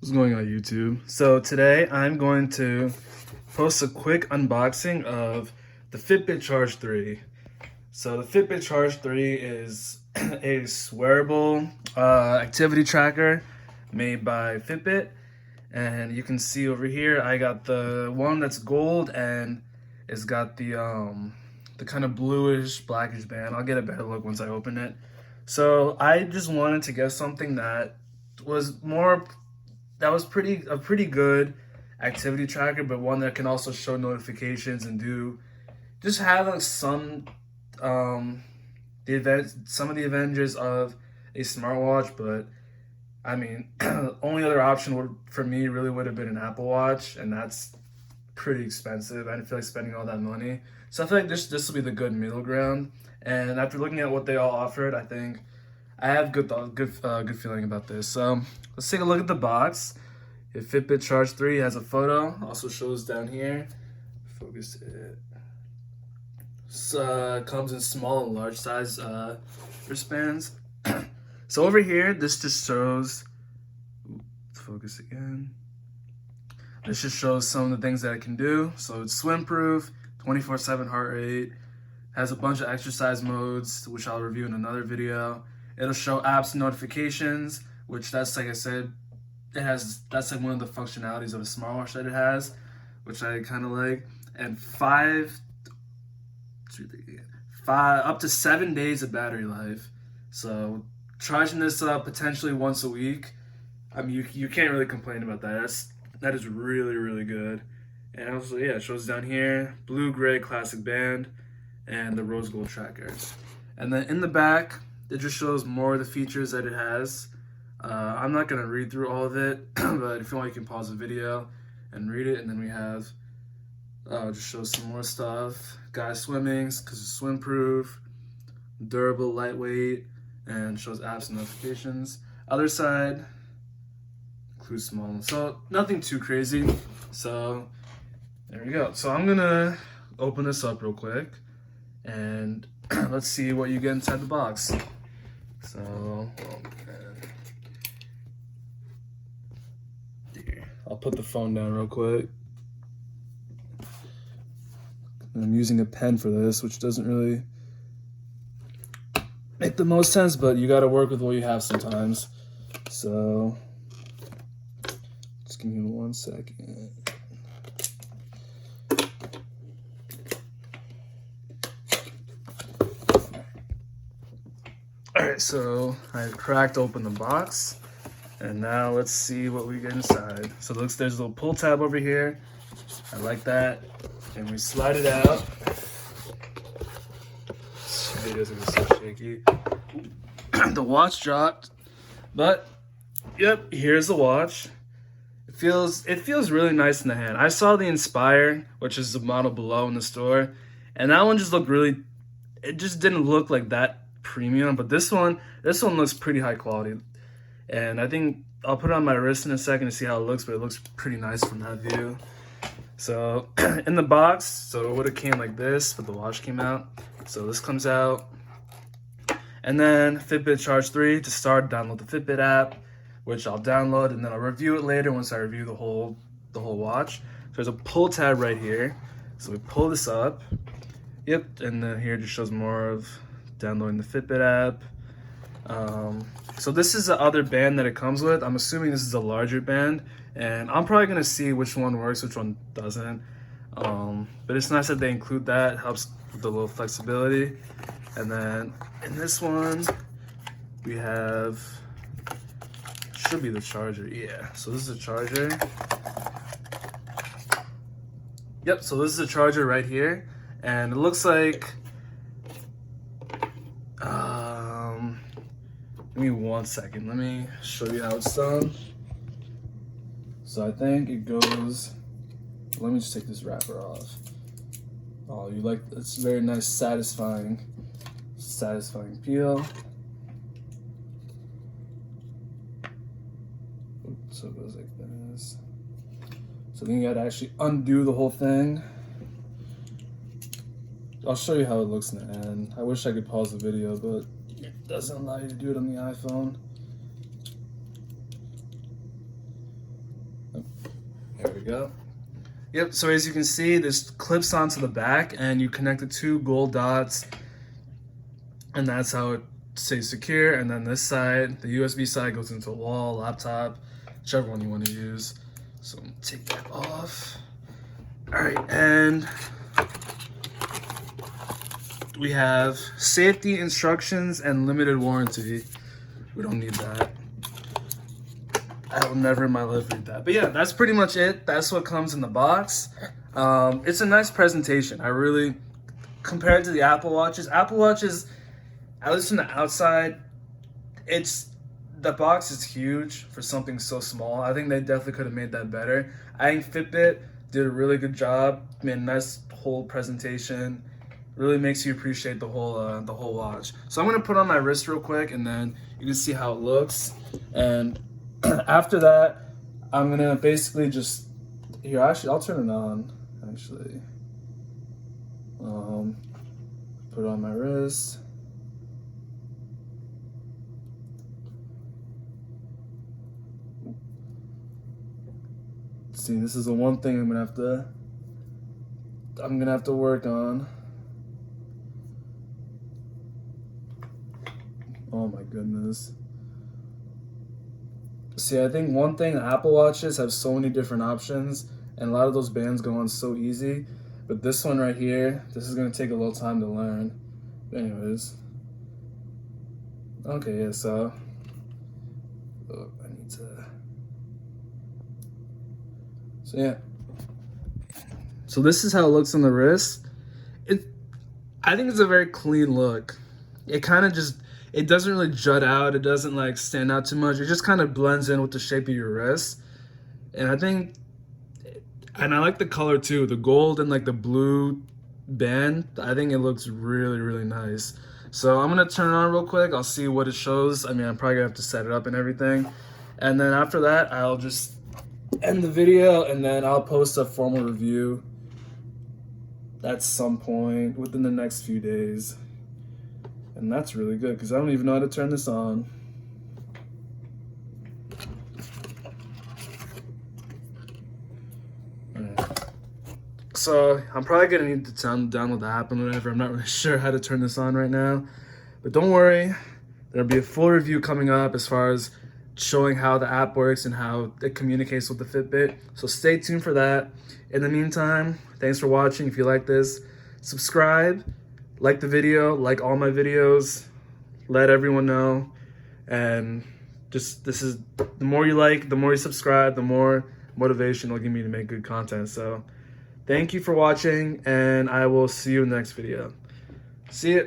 What's going on YouTube? So today I'm going to post a quick unboxing of the Fitbit Charge 3. So the Fitbit Charge 3 is a wearable activity tracker made by Fitbit. And you can see over here I got the one that's gold and it's got the kind of bluish blackish band. I'll get a better look once I open it. So I just wanted to get something that was a pretty good activity tracker, but one that can also show notifications and just have like some some of the advantages of a smartwatch. But I mean, only other option for me really would have been an Apple Watch, and that's pretty expensive. I didn't feel like spending all that money, so I feel like this will be the good middle ground. And after looking at what they all offered, I think I have good feeling about this. So let's take a look at the box. The Fitbit Charge 3 has a photo. Also shows down here. Focus it. Comes in small and large size wristbands. So over here, this just shows. Focus again. This just shows some of the things that it can do. So it's swim proof, 24/7 heart rate. Has a bunch of exercise modes, which I'll review in another video. It'll show apps and notifications, which that's like I said, that's like one of the functionalities of a smartwatch that it has, which I kind of like. And up to 7 days of battery life. So charging this up potentially once a week, I mean you can't really complain about that. That is really good. And also, yeah, it shows down here blue gray classic band and the rose gold tracker. And then in the back, it just shows more of the features that it has. I'm not gonna read through all of it, but if you want, you can pause the video and read it. And then we have, just shows some more stuff. Guys swimming, because it's swim proof, durable, lightweight, and shows apps and notifications. Other side, includes small, so nothing too crazy. So there we go. So I'm gonna open this up real quick and let's see what you get inside the box. So, I'll put the phone down real quick. And I'm using a pen for this, which doesn't really make the most sense, but you gotta work with what you have sometimes. So, just give me 1 second. Alright, so I cracked open the box, and now let's see what we get inside. So there's a little pull tab over here. I like that. And we slide it out. This video's gonna be so shaky. The watch dropped, but yep, here's the watch. It feels really nice in the hand. I saw the Inspire, which is the model below in the store, and that one just looked it just didn't look like that premium, but this one looks pretty high quality. And I think I'll put it on my wrist in a second to see how it looks, but it looks pretty nice from that view. So in the box, so it would have came like this, but the watch came out. So this comes out. And then Fitbit Charge 3 to start, download the Fitbit app, which I'll download, and then I'll review it later once I review the whole watch. So there's a pull tab right here. So we pull this up. Yep, and then here it just shows more of downloading the Fitbit app. So this is the other band that it comes with. I'm assuming this is a larger band, and I'm probably gonna see which one works, which one doesn't. But it's nice that they include that. It helps with the little flexibility. And then in this one, we have, should be the charger. Yeah, so this is a charger. Yep, so this is a charger right here, and it looks like, give me 1 second. Let me show you how it's done. So I think it goes, let me just take this wrapper off. Oh, it's very nice, satisfying peel. So it goes like this. So then you gotta actually undo the whole thing. I'll show you how it looks in the end. I wish I could pause the video, but it doesn't allow you to do it on the iPhone. There we go. Yep, so as you can see, this clips onto the back and you connect the 2 gold dots, and that's how it stays secure. And then this side, the USB side, goes into a wall, laptop, whichever one you want to use. So I'm gonna take that off. All right, and we have safety instructions and limited warranty. We don't need that. I will never in my life read that. But yeah, that's pretty much it. That's what comes in the box. It's a nice presentation. I really, compared to the Apple Watches, at least from the outside, the box is huge for something so small. I think they definitely could have made that better. I think Fitbit did a really good job, made a nice whole presentation. Really makes you appreciate the whole watch. So I'm gonna put on my wrist real quick, and then you can see how it looks. And after that, I'm gonna basically just I'll turn it on. Actually, put it on my wrist. See, this is the one thing I'm gonna have to work on. Oh my goodness. See, I think one thing, Apple Watches have so many different options, and a lot of those bands go on so easy. But this one right here, this is gonna take a little time to learn. But anyways. Okay, yeah, so I need to. So yeah. So this is how it looks on the wrist. I think it's a very clean look. It kind of just, it doesn't really jut out. It doesn't like stand out too much. It just kind of blends in with the shape of your wrist. And I like the color too. The gold and like the blue band. I think it looks really, really nice. So I'm gonna turn it on real quick. I'll see what it shows. I mean, I'm probably gonna have to set it up and everything. And then after that, I'll just end the video, and then I'll post a formal review at some point within the next few days. And that's really good because I don't even know how to turn this on. So I'm probably gonna need to download the app and whatever. I'm not really sure how to turn this on right now, but don't worry, there'll be a full review coming up as far as showing how the app works and how it communicates with the Fitbit. So stay tuned for that. In the meantime, thanks for watching. If you like this, subscribe, like the video, like all my videos, let everyone know. And just, this is, the more you like, the more you subscribe, the more motivation it'll give me to make good content. So thank you for watching, and I will see you in the next video. See ya.